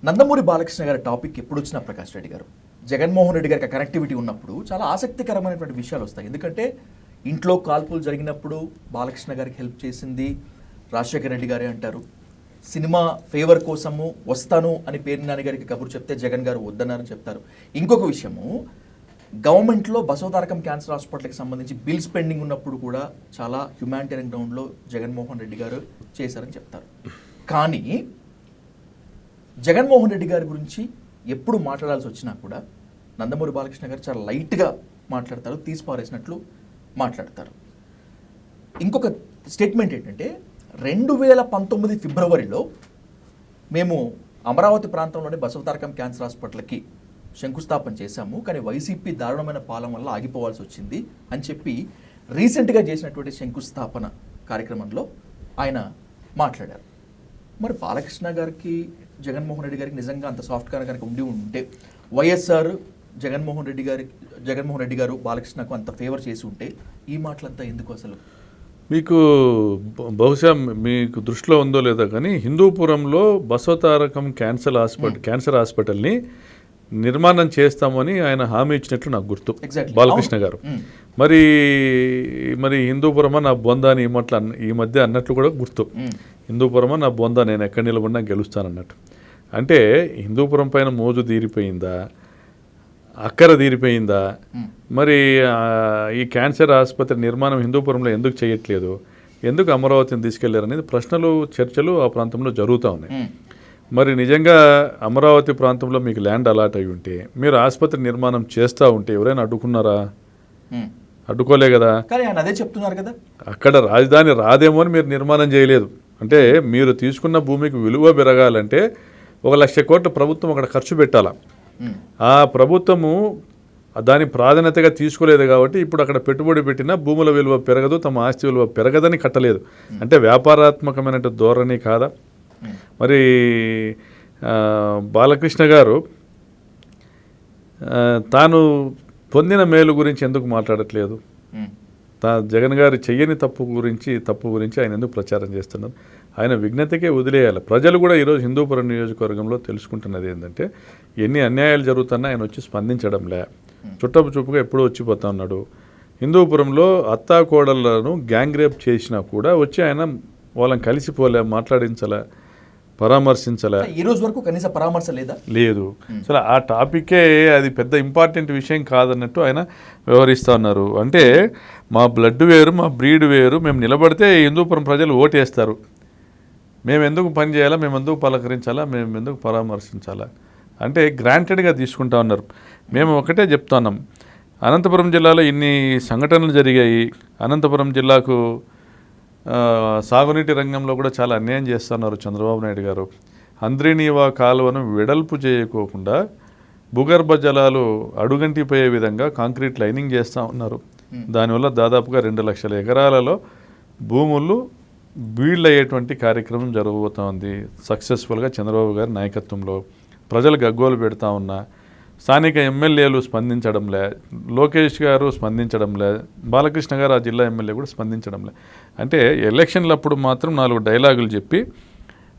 నందమూరి బాలకృష్ణ గారి టాపిక్ ఎప్పుడు వచ్చినా ప్రకాష్ రెడ్డి గారు జగన్మోహన్ రెడ్డి గారికి కనెక్టివిటీ ఉన్నప్పుడు చాలా ఆసక్తికరమైనటువంటి విషయాలు వస్తాయి. ఎందుకంటే ఇంట్లో కాల్పులు జరిగినప్పుడు బాలకృష్ణ గారికి హెల్ప్ చేసింది రాజశేఖర రెడ్డి గారే అంటారు. సినిమా ఫేవర్ కోసము వస్తాను అని పేరు నాని గారికి కబురు చెప్తే జగన్ గారు వద్దన్నారని చెప్తారు. ఇంకొక విషయము, గవర్నమెంట్లో బసవతారకం క్యాన్సర్ హాస్పిటల్కి సంబంధించి బిల్స్ పెండింగ్ ఉన్నప్పుడు కూడా చాలా హ్యుమానిటేరియన్ గ్రౌండ్లో జగన్మోహన్ రెడ్డి గారు చేశారని చెప్తారు. కానీ జగన్మోహన్ రెడ్డి గారి గురించి ఎప్పుడు మాట్లాడాల్సి వచ్చినా కూడా నందమూరి బాలకృష్ణ గారు చాలా లైట్గా మాట్లాడతారు, తీసిపారేసినట్లు మాట్లాడతారు. ఇంకొక స్టేట్మెంట్ ఏంటంటే 2019 ఫిబ్రవరిలో మేము అమరావతి ప్రాంతంలోని బసవతారకం క్యాన్సర్ హాస్పిటల్కి శంకుస్థాపన చేశాము, కానీ వైసీపీ దారుణమైన పాలన వల్ల ఆగిపోవాల్సి వచ్చింది అని చెప్పి రీసెంట్గా చేసినటువంటి శంకుస్థాపన కార్యక్రమంలో ఆయన మాట్లాడారు. మరి బాలకృష్ణ గారికి జగన్మోహన్ రెడ్డి గారికి నిజంగా అంత సాఫ్ట్గా కనుక ఉంటే వైఎస్ఆర్ జగన్మోహన్ రెడ్డి గారు బాలకృష్ణకు అంత ఫేవర్ చేసి ఉంటే ఈ మాటలంతా ఎందుకు? అసలు మీకు బహుశా మీకు దృష్టిలో ఉందో లేదో కానీ హిందూపురంలో బసవతారకం క్యాన్సర్ హాస్పిటల్ని నిర్మాణం చేస్తామని ఆయన హామీ ఇచ్చినట్లు నాకు గుర్తు, బాలకృష్ణ గారు. మరి హిందూపురమా నా బొందా అని ఈ మధ్య అన్నట్లు కూడా గుర్తు. హిందూపురమా నా బొందా, నేను ఎక్కడ నిలబడినా గెలుస్తానన్నట్టు. అంటే హిందూపురం పైన మోజు తీరిపోయిందా, అక్కర తీరిపోయిందా? మరి ఈ క్యాన్సర్ ఆసుపత్రి నిర్మాణం హిందూపురంలో ఎందుకు చేయట్లేదు, ఎందుకు అమరావతిని తీసుకెళ్లారు అనేది ప్రశ్నలు, చర్చలు ఆ ప్రాంతంలో జరుగుతూ ఉన్నాయి. మరి నిజంగా అమరావతి ప్రాంతంలో మీకు ల్యాండ్ అలాట్ అయి ఉంటే, మీరు ఆసుపత్రి నిర్మాణం చేస్తూ ఉంటే ఎవరైనా అడ్డుకున్నారా? అడ్డుకోలే కదా. కానీ ఆయన అదే చెప్తున్నారు కదా, అక్కడ రాజధాని రాదేమో అని మీరు నిర్మాణం చేయలేదు. అంటే మీరు తీసుకున్న భూమికి విలువ పెరగాలంటే 1,00,000 కోట్ల ప్రభుత్వం అక్కడ ఖర్చు పెట్టాలా. ఆ ప్రభుత్వము దాని ప్రాధాన్యతగా తీసుకోలేదు కాబట్టి ఇప్పుడు అక్కడ పెట్టుబడి పెట్టినా భూముల విలువ పెరగదు, తమ ఆస్తి విలువ పెరగదని కట్టలేదు. అంటే వ్యాపారాత్మకమైన ధోరణి కాదా? మరి బాలకృష్ణ గారు తాను పొందిన మేలు గురించి ఎందుకు మాట్లాడట్లేదు? జగన్ గారు చెయ్యని తప్పు గురించి ఆయన ఎందుకు ప్రచారం చేస్తున్నారు? ఆయన విఘ్నతకే వదిలేయాలి. ప్రజలు కూడా ఈరోజు హిందూపురం నియోజకవర్గంలో తెలుసుకుంటున్నది ఏంటంటే, ఎన్ని అన్యాయాలు జరుగుతున్నా ఆయన వచ్చి స్పందించడంలే, చుట్టపు చూపుగా ఎప్పుడూ వచ్చిపోతా ఉన్నాడు. హిందూపురంలో అత్తాకోడళ్లను గ్యాంగ్ రేప్ చేసినా కూడా వచ్చి ఆయన వాళ్ళని కలిసిపోలే, మాట్లాడించలే, పరామర్శించలే. ఈ రోజు వరకు కనీస పరామర్శ లేదు. అసలు ఆ టాపికే అది పెద్ద ఇంపార్టెంట్ విషయం కాదన్నట్టు ఆయన వ్యవహరిస్తూ ఉన్నారు. అంటే మా బ్లడ్ వేరు, మా బ్రీడ్ వేరు, మేము నిలబడితే హిందూపురం ప్రజలు ఓటేస్తారు, మేము ఎందుకు పని చేయాలా, మేము ఎందుకు పలకరించాలా, మేము ఎందుకు పరామర్శించాలా అంటే గ్రాంటెడ్గా తీసుకుంటా ఉన్నారు. మేము ఒకటే చెప్తున్నాం, అనంతపురం జిల్లాలో ఇన్ని సంఘటనలు జరిగాయి. అనంతపురం జిల్లాకు సాగునీటి రంగంలో కూడా చాలా అన్యాయం చేస్తున్నారు చంద్రబాబు నాయుడు గారు. హంద్రీనీవా కాలువను వెడల్పు చేయకోకుండా భూగర్భ జలాలు అడుగంటిపోయే విధంగా కాంక్రీట్ లైనింగ్ చేస్తూ ఉన్నారు. దానివల్ల దాదాపుగా 2 లక్షల ఎకరాలలో భూములు బీల్డ్ అయ్యేటువంటి కార్యక్రమం జరగబోతోంది. సక్సెస్ఫుల్గా చంద్రబాబు గారి నాయకత్వంలో ప్రజలు గగ్గోలు పెడతా ఉన్నా, స్థానిక ఎమ్మెల్యేలు స్పందించడంలే, లోకేష్ గారు స్పందించడంలే, బాలకృష్ణ గారు ఆ జిల్లా ఎమ్మెల్యే కూడా స్పందించడంలే. అంటే ఎలక్షన్లప్పుడు మాత్రం 4 డైలాగులు చెప్పి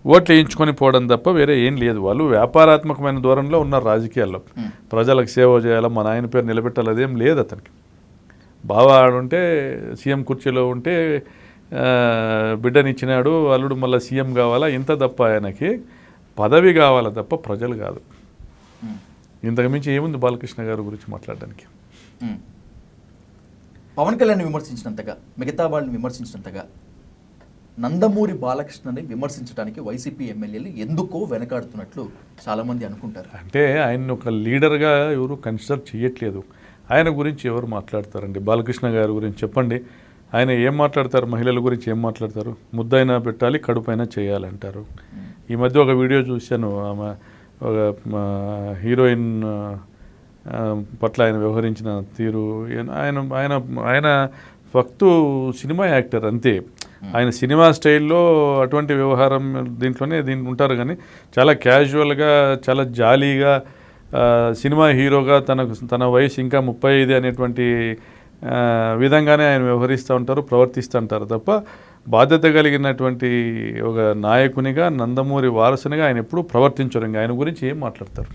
ఓట్లు వేయించుకొని పోవడం తప్ప వేరే ఏం లేదు. వాళ్ళు వ్యాపారాత్మకమైన ధోరణిలో ఉన్నారు రాజకీయాల్లో. ప్రజలకు సేవ చేయాలా, మా నాయన పేరు నిలబెట్టాలి, అదేం లేదు అతనికి. బావ ఆడుంటే సీఎం కుర్చీలో ఉంటే బిడ్డనిచ్చినాడు, అల్లుడు మళ్ళీ సీఎం కావాలా, ఇంత తప్ప ఆయనకి పదవి కావాలా తప్ప ప్రజలు కాదు. ఇంతకుమించి ఏముంది బాలకృష్ణ గారి గురించి మాట్లాడడానికి? పవన్ కళ్యాణ్ విమర్శించినంతగా, మిగతా వాళ్ళని విమర్శించినంతగా నందమూరి బాలకృష్ణని విమర్శించడానికి వైసీపీ ఎమ్మెల్యేలు ఎందుకో వెనకాడుతున్నట్లు చాలామంది అనుకుంటారు. అంటే ఆయన ఒక లీడర్గా ఎవరు కన్సిడర్ చేయట్లేదు. ఆయన గురించి ఎవరు మాట్లాడతారండి? బాలకృష్ణ గారి గురించి చెప్పండి. ఆయన ఏం మాట్లాడతారు? మహిళల గురించి ఏం మాట్లాడతారు? ముద్దైనా పెట్టాలి, కడుపైనా చేయాలంటారు. ఈ మధ్య ఒక వీడియో చూశాను, ఆమె ఒక హీరోయిన్ పట్ల ఆయన వ్యవహరించిన తీరు. ఆయన ఫక్తు సినిమా యాక్టర్ అంతే. ఆయన సినిమా స్టైల్లో అటువంటి వ్యవహారం దీంట్లోనే ఉంటారు. కానీ చాలా క్యాజువల్గా, చాలా జాలీగా, సినిమా హీరోగా తన వయసు ఇంకా 35 అనేటువంటి విధంగానే ఆయన వ్యవహరిస్తూ ఉంటారు, ప్రవర్తిస్తూ ఉంటారు తప్ప బాధ్యత కలిగినటువంటి ఒక నాయకునిగా, నందమూరి వారసునిగా ఆయన ఎప్పుడూ ప్రవర్తించరు. ఇంకా ఆయన గురించి ఏం మాట్లాడతారు?